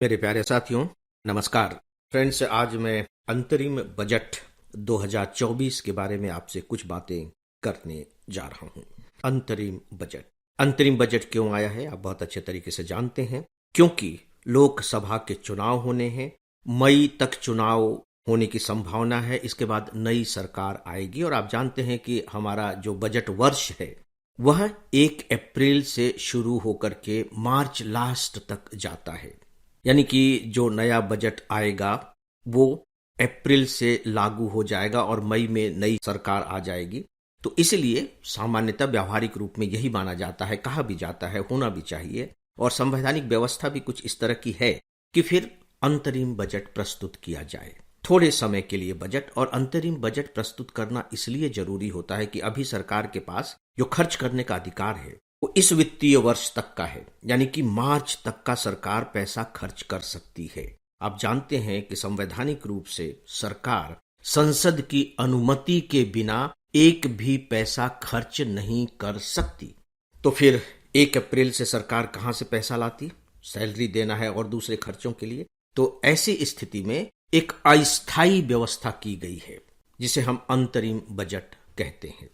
मेरे प्यारे साथियों, नमस्कार। फ्रेंड्स, आज मैं अंतरिम बजट 2024 के बारे में आपसे कुछ बातें करने जा रहा हूं। अंतरिम बजट क्यों आया है, आप बहुत अच्छे तरीके से जानते हैं। क्योंकि लोकसभा के चुनाव होने हैं, मई तक चुनाव होने की संभावना है। इसके बाद नई सरकार आएगी और आप जानते हैं कि हमारा जो बजट वर्ष है वह 1 अप्रैल से शुरू होकर के मार्च लास्ट तक जाता है। यानी कि जो नया बजट आएगा वो अप्रैल से लागू हो जाएगा और मई में नई सरकार आ जाएगी। तो इसलिए सामान्यतः व्यावहारिक रूप में यही माना जाता है, कहा भी जाता है, होना भी चाहिए और संवैधानिक व्यवस्था भी कुछ इस तरह की है कि फिर अंतरिम बजट प्रस्तुत किया जाए। थोड़े समय के लिए बजट और अंतरिम बजट प्रस्तुत करना इसलिए जरूरी होता है कि अभी सरकार के पास जो खर्च करने का अधिकार है वो इस वित्तीय वर्ष तक का है, यानी कि मार्च तक का सरकार पैसा खर्च कर सकती है। आप जानते हैं कि संवैधानिक रूप से सरकार संसद की अनुमति के बिना एक भी पैसा खर्च नहीं कर सकती। तो फिर 1 अप्रैल से सरकार कहां से पैसा लाती? सैलरी देना है और दूसरे खर्चों के लिए। तो ऐसी स्थिति में एक अस्थायी व्यवस्था की गई है जिसे हम अंतरिम बजट कहते हैं।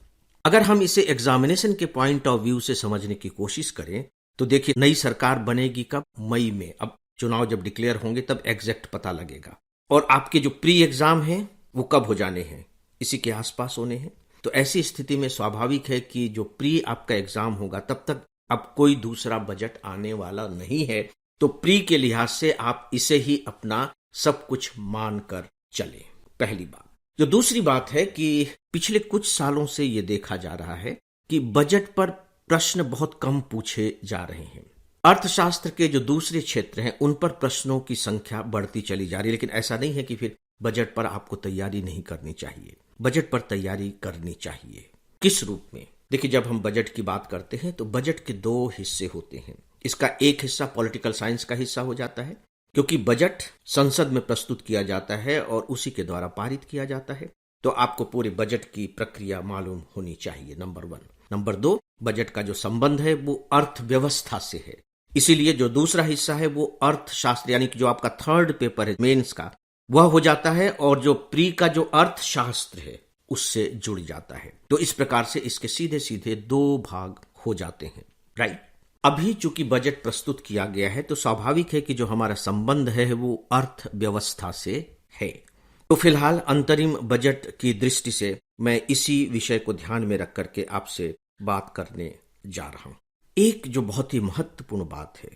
अगर हम इसे एग्जामिनेशन के पॉइंट ऑफ व्यू से समझने की कोशिश करें तो देखिए, नई सरकार बनेगी कब? मई में। अब चुनाव जब डिक्लेयर होंगे तब एग्जैक्ट पता लगेगा। और आपके जो प्री एग्जाम हैं वो कब हो जाने हैं? इसी के आसपास होने हैं। तो ऐसी स्थिति में स्वाभाविक है कि जो प्री आपका एग्जाम होगा तब तक अब कोई दूसरा बजट आने वाला नहीं है। तो प्री के लिहाज से आप इसे ही अपना सब कुछ मानकर चलें, पहली बात। जो दूसरी बात है कि पिछले कुछ सालों से यह देखा जा रहा है कि बजट पर प्रश्न बहुत कम पूछे जा रहे हैं। अर्थशास्त्र के जो दूसरे क्षेत्र हैं उन पर प्रश्नों की संख्या बढ़ती चली जा रही है। लेकिन ऐसा नहीं है कि फिर बजट पर आपको तैयारी नहीं करनी चाहिए। बजट पर तैयारी करनी चाहिए। किस रूप में? देखिए, जब हम बजट की बात करते हैं तो बजट के 2 हिस्से होते हैं। इसका एक हिस्सा पॉलिटिकल साइंस का हिस्सा हो जाता है, क्योंकि बजट संसद में प्रस्तुत किया जाता है और उसी के द्वारा पारित किया जाता है। तो आपको पूरे बजट की प्रक्रिया मालूम होनी चाहिए, नंबर 1। नंबर 2, बजट का जो संबंध है वो अर्थव्यवस्था से है। इसीलिए जो दूसरा हिस्सा है वो अर्थशास्त्र, यानी कि जो आपका 3rd पेपर है मेंस का, वह हो जाता है और जो प्री का जो अर्थशास्त्र है उससे जुड़ जाता है। तो इस प्रकार से इसके सीधे सीधे 2 भाग हो जाते हैं, राइट। अभी चूंकि बजट प्रस्तुत किया गया है तो स्वाभाविक है कि जो हमारा संबंध है वो अर्थव्यवस्था से है। तो फिलहाल अंतरिम बजट की दृष्टि से मैं इसी विषय को ध्यान में रख करके आपसे बात करने जा रहा हूं। एक जो बहुत ही महत्वपूर्ण बात है,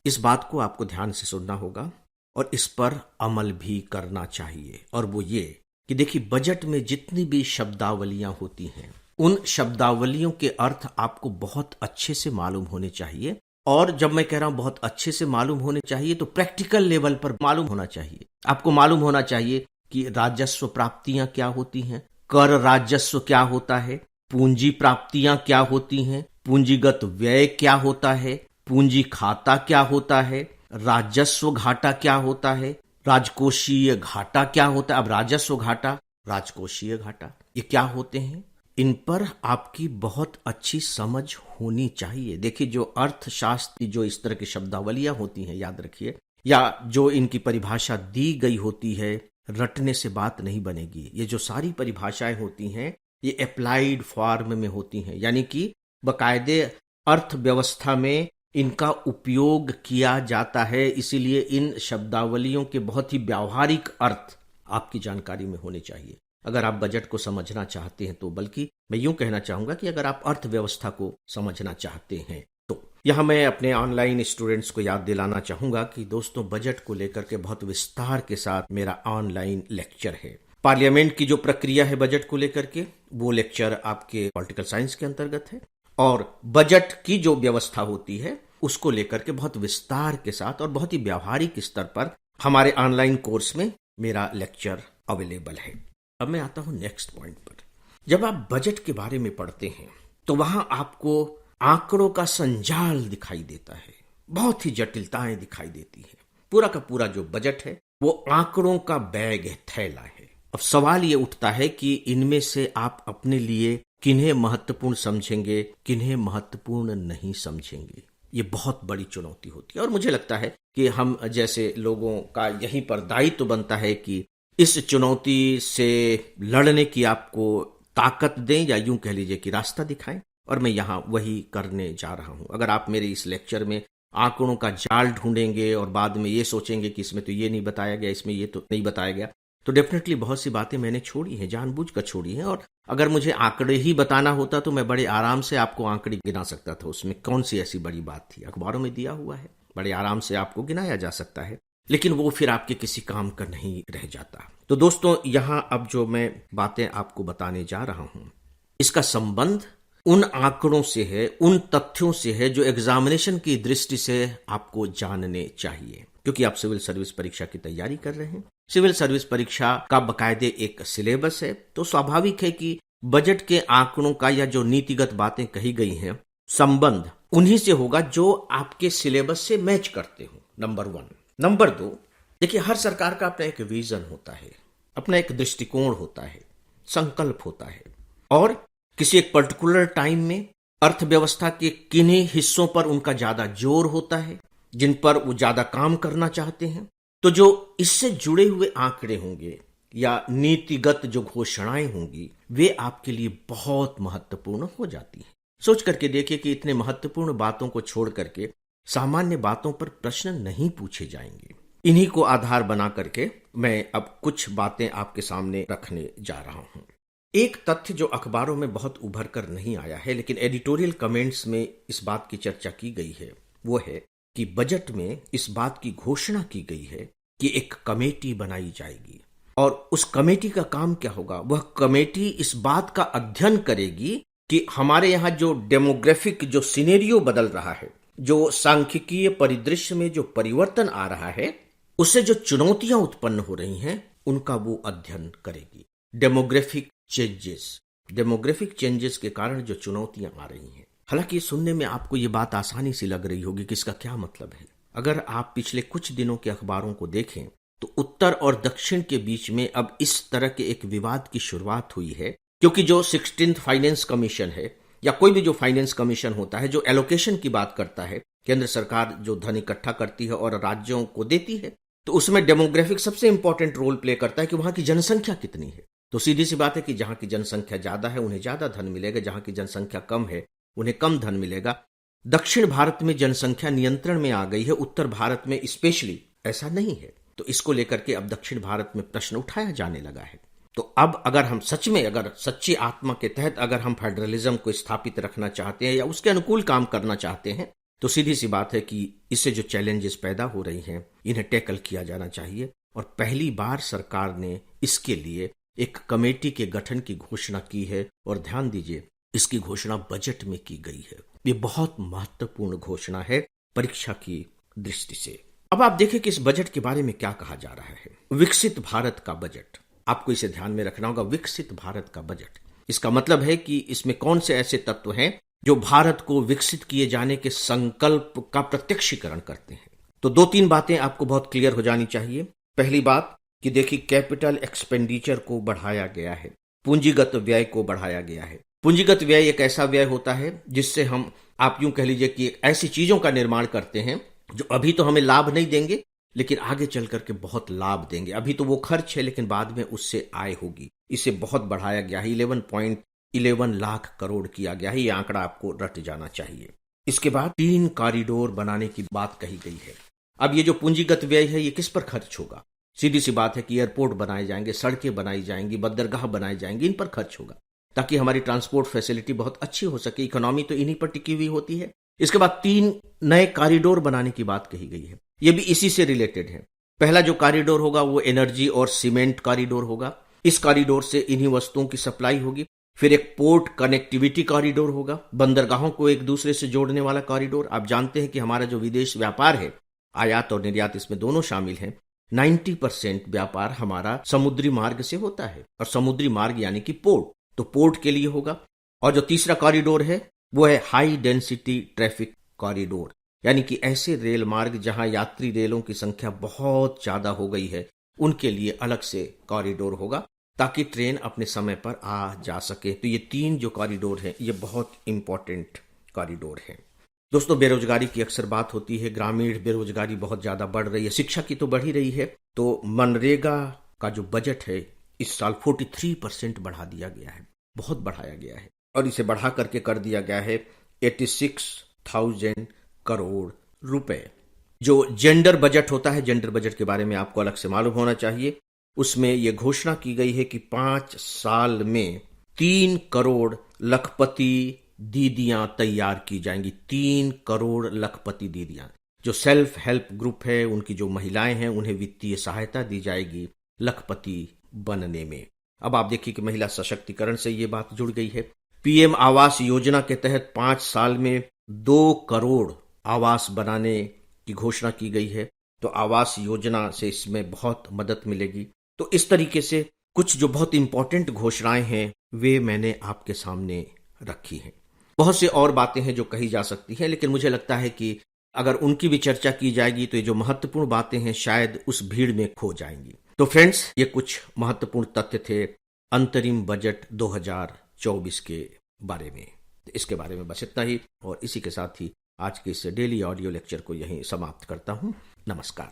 इस बात को आपको ध्यान से सुनना होगा और इस पर अमल भी करना चाहिए, और वो ये कि देखिए, बजट में जितनी भी शब्दावलियां होती हैं उन शब्दावलियों के अर्थ आपको बहुत अच्छे से मालूम होने चाहिए। और जब मैं कह रहा हूं बहुत अच्छे से मालूम होने चाहिए तो प्रैक्टिकल लेवल पर मालूम होना चाहिए। आपको मालूम होना चाहिए कि राजस्व प्राप्तियां क्या होती हैं, कर राजस्व क्या होता है, पूंजी प्राप्तियां क्या होती हैं, पूंजीगत व्यय क्या होता है, पूंजी खाता क्या होता है, राजस्व घाटा क्या होता है, राजकोषीय घाटा क्या होता है। अब राजस्व घाटा, राजकोषीय घाटा, ये क्या होते हैं? इन पर आपकी बहुत अच्छी समझ होनी चाहिए। देखिए, जो अर्थशास्त्र जो इस तरह की शब्दावलियां होती हैं, याद रखिए, या जो इनकी परिभाषा दी गई होती है, रटने से बात नहीं बनेगी। ये जो सारी परिभाषाएं होती हैं ये अप्लाइड फॉर्म में होती हैं, यानी कि बकायदे अर्थव्यवस्था में इनका उपयोग किया जाता है। इसीलिए इन शब्दावलियों के बहुत ही व्यावहारिक अर्थ आपकी जानकारी में होने चाहिए अगर आप बजट को समझना चाहते हैं तो। बल्कि मैं यूं कहना चाहूंगा कि अगर आप अर्थव्यवस्था को समझना चाहते हैं तो। यहां मैं अपने ऑनलाइन स्टूडेंट्स को याद दिलाना चाहूंगा कि दोस्तों, बजट को लेकर के बहुत विस्तार के साथ मेरा ऑनलाइन लेक्चर है। पार्लियामेंट की जो प्रक्रिया है बजट को लेकर के, वो लेक्चर आपके पॉलिटिकल साइंस के अंतर्गत है। और बजट की जो व्यवस्था होती है उसको लेकर के बहुत विस्तार के साथ और बहुत ही व्यावहारिक स्तर पर हमारे ऑनलाइन कोर्स में मेरा लेक्चर अवेलेबल है। अब मैं आता हूं नेक्स्ट पॉइंट पर। जब आप बजट के बारे में पढ़ते हैं तो वहां आपको आंकड़ों का संजाल दिखाई देता है, बहुत ही जटिलताएं दिखाई देती है। पूरा का पूरा जो बजट है वो आंकड़ों का बैग है, थैला है। अब सवाल ये उठता है कि इनमें से आप अपने लिए किन्हें महत्वपूर्ण समझेंगे, किन्हें महत्वपूर्ण नहीं समझेंगे। ये बहुत बड़ी चुनौती होती है। और मुझे लगता है कि हम जैसे लोगों का यहीं पर दायित्व बनता है कि इस चुनौती से लड़ने की आपको ताकत दें, या यूं कह लीजिए कि रास्ता दिखाएं। और मैं यहाँ वही करने जा रहा हूं। अगर आप मेरे इस लेक्चर में आंकड़ों का जाल ढूंढेंगे और बाद में ये सोचेंगे कि इसमें तो ये नहीं बताया गया, इसमें ये तो नहीं बताया गया, तो डेफिनेटली बहुत सी बातें मैंने छोड़ी हैं, जानबूझकर छोड़ी हैं। और अगर मुझे आंकड़े ही बताना होता तो मैं बड़े आराम से आपको आंकड़े गिना सकता था। उसमें कौन सी ऐसी बड़ी बात थी, अखबारों में दिया हुआ है, बड़े आराम से आपको गिनाया जा सकता है, लेकिन वो फिर आपके किसी काम का नहीं रह जाता। तो दोस्तों, यहां अब जो मैं बातें आपको बताने जा रहा हूं, इसका संबंध उन आंकड़ों से है, उन तथ्यों से है जो एग्जामिनेशन की दृष्टि से आपको जानने चाहिए, क्योंकि आप सिविल सर्विस परीक्षा की तैयारी कर रहे हैं। सिविल सर्विस परीक्षा का बकायदे एक सिलेबस है, तो स्वाभाविक है कि बजट के आंकड़ों का या जो नीतिगत बातें कही गई हैं, संबंध उन्हीं से होगा जो आपके सिलेबस से मैच करते हो, नंबर 1। नंबर 2, देखिए, हर सरकार का अपना एक विजन होता है, अपना एक दृष्टिकोण होता है, संकल्प होता है, और किसी एक पर्टिकुलर टाइम में अर्थव्यवस्था के किन्हीं हिस्सों पर उनका ज्यादा जोर होता है, जिन पर वो ज्यादा काम करना चाहते हैं। तो जो इससे जुड़े हुए आंकड़े होंगे या नीतिगत जो घोषणाएं होंगी, वे आपके लिए बहुत महत्वपूर्ण हो जाती हैं। सोच करके देखिए कि इतने महत्वपूर्ण बातों को छोड़ करके सामान्य बातों पर प्रश्न नहीं पूछे जाएंगे। इन्हीं को आधार बना करके मैं अब कुछ बातें आपके सामने रखने जा रहा हूं। एक तथ्य जो अखबारों में बहुत उभर कर नहीं आया है, लेकिन एडिटोरियल कमेंट्स में इस बात की चर्चा की गई है, वो है कि बजट में इस बात की घोषणा की गई है कि एक कमेटी बनाई जाएगी, और उस कमेटी का काम क्या होगा? वह कमेटी इस बात का अध्ययन करेगी कि हमारे यहाँ जो डेमोग्राफिक जो सिनेरियो बदल रहा है, जो सांख्यिकीय परिदृश्य में जो परिवर्तन आ रहा है, उससे जो चुनौतियां उत्पन्न हो रही हैं, उनका वो अध्ययन करेगी। डेमोग्राफिक चेंजेस के कारण जो चुनौतियां आ रही हैं। हालांकि सुनने में आपको ये बात आसानी सी लग रही होगी कि इसका क्या मतलब है। अगर आप पिछले कुछ दिनों के अखबारों को देखें तो उत्तर और दक्षिण के बीच में अब इस तरह के एक विवाद की शुरुआत हुई है, क्योंकि जो 16th फाइनेंस कमीशन है या कोई भी जो फाइनेंस कमीशन होता है, जो एलोकेशन की बात करता है, केंद्र सरकार जो धन इकट्ठा करती है और राज्यों को देती है, तो उसमें डेमोग्राफिक सबसे इंपॉर्टेंट रोल प्ले करता है कि वहां की जनसंख्या कितनी है। तो सीधी सी बात है कि जहां की जनसंख्या ज्यादा है उन्हें ज्यादा धन मिलेगा, जहां की जनसंख्या कम है उन्हें कम धन मिलेगा। दक्षिण भारत में जनसंख्या नियंत्रण में आ गई है, उत्तर भारत में स्पेशली ऐसा नहीं है। तो इसको लेकर के अब दक्षिण भारत में प्रश्न उठाया जाने लगा है। तो अब अगर हम सच में, अगर सच्ची आत्मा के तहत अगर हम फेडरलिज्म को स्थापित रखना चाहते हैं या उसके अनुकूल काम करना चाहते हैं, तो सीधी सी बात है कि इससे जो चैलेंजेस पैदा हो रही हैं, इन्हें टैकल किया जाना चाहिए। और पहली बार सरकार ने इसके लिए एक कमेटी के गठन की घोषणा की है, और ध्यान दीजिए, इसकी घोषणा बजट में की गई है। ये बहुत महत्वपूर्ण घोषणा है परीक्षा की दृष्टि से। अब आप देखें कि इस बजट के बारे में क्या कहा जा रहा है। विकसित भारत का बजट, आपको इसे ध्यान में रखना होगा। विकसित भारत का बजट, इसका मतलब है कि इसमें कौन से ऐसे तत्व हैं जो भारत को विकसित किए जाने के संकल्प का प्रत्यक्षीकरण करते हैं। तो 2-3 बातें आपको बहुत क्लियर हो जानी चाहिए। पहली बात कि देखिए, कैपिटल एक्सपेंडिचर को बढ़ाया गया है, पूंजीगत व्यय को बढ़ाया गया है। पूंजीगत व्यय एक ऐसा व्यय होता है जिससे हम, आप यूं कह लीजिए कि ऐसी चीजों का निर्माण करते हैं जो अभी तो हमें लाभ नहीं देंगे, लेकिन आगे चल करके बहुत लाभ देंगे। अभी तो वो खर्च है, लेकिन बाद में उससे आय होगी। इसे बहुत बढ़ाया गया है, 11.11 लाख करोड़ किया गया है। ये आंकड़ा आपको रट जाना चाहिए। इसके बाद 3 कॉरिडोर बनाने की बात कही गई है। अब ये जो पूंजीगत व्यय है, ये किस पर खर्च होगा? सीधी सी बात है कि एयरपोर्ट बनाए जाएंगे, सड़कें बनाई जाएंगी, बंदरगाह बनाए जाएंगे, इन पर खर्च होगा, ताकि हमारी ट्रांसपोर्ट फैसिलिटी बहुत अच्छी हो सके। इकोनॉमी तो इन्हीं पर टिकी हुई होती है। इसके बाद 3 नए कॉरिडोर बनाने की बात कही गई है। यह भी इसी से रिलेटेड है। पहला जो कॉरिडोर होगा वो एनर्जी और सीमेंट कॉरिडोर होगा। इस कॉरिडोर से इन्हीं वस्तुओं की सप्लाई होगी। फिर एक पोर्ट कनेक्टिविटी कॉरिडोर होगा, बंदरगाहों को एक दूसरे से जोड़ने वाला कॉरिडोर। आप जानते हैं कि हमारा जो विदेश व्यापार है, आयात और निर्यात इसमें दोनों शामिल हैं, 90% व्यापार हमारा समुद्री मार्ग से होता है, और समुद्री मार्ग यानी कि पोर्ट, तो पोर्ट के लिए होगा। और जो तीसरा कॉरिडोर है वो है हाई डेंसिटी ट्रैफिक कॉरिडोर, यानी कि ऐसे रेल मार्ग जहां यात्री रेलों की संख्या बहुत ज्यादा हो गई है, उनके लिए अलग से कॉरिडोर होगा, ताकि ट्रेन अपने समय पर आ जा सके। तो ये 3 जो कॉरिडोर हैं, ये बहुत इंपॉर्टेंट कॉरिडोर हैं। दोस्तों, बेरोजगारी की अक्सर बात होती है। ग्रामीण बेरोजगारी बहुत ज्यादा बढ़ रही है, शिक्षा की तो बढ़ ही रही है। तो मनरेगा का जो बजट है इस साल 43% बढ़ा दिया गया है, बहुत बढ़ाया गया है, और इसे बढ़ा करके कर दिया गया है 86,000 करोड़ रुपए। जो जेंडर बजट होता है, जेंडर बजट के बारे में आपको अलग से मालूम होना चाहिए। उसमें यह घोषणा की गई है कि 5 साल में 3 करोड़ लखपति दीदियां तैयार की जाएंगी। 3 करोड़ लखपति दीदियां, जो सेल्फ हेल्प ग्रुप है, उनकी जो महिलाएं हैं, उन्हें वित्तीय सहायता दी जाएगी लखपति बनने में। अब आप देखिए कि महिला सशक्तिकरण से ये बात जुड़ गई है। पीएम आवास योजना के तहत 5 साल में 2 करोड़ आवास बनाने की घोषणा की गई है। तो आवास योजना से इसमें बहुत मदद मिलेगी। तो इस तरीके से कुछ जो बहुत इंपॉर्टेंट घोषणाएं हैं वे मैंने आपके सामने रखी हैं। बहुत से और बातें हैं जो कही जा सकती हैं, लेकिन मुझे लगता है कि अगर उनकी भी चर्चा की जाएगी तो ये जो महत्वपूर्ण बातें हैं शायद उस भीड़ में खो जाएंगी। तो फ्रेंड्स, ये कुछ महत्वपूर्ण तथ्य थे अंतरिम बजट 2024 के बारे में। इसके बारे में बस इतना ही, और इसी के साथ ही आज के इस डेली ऑडियो लेक्चर को यहीं समाप्त करता हूं। नमस्कार।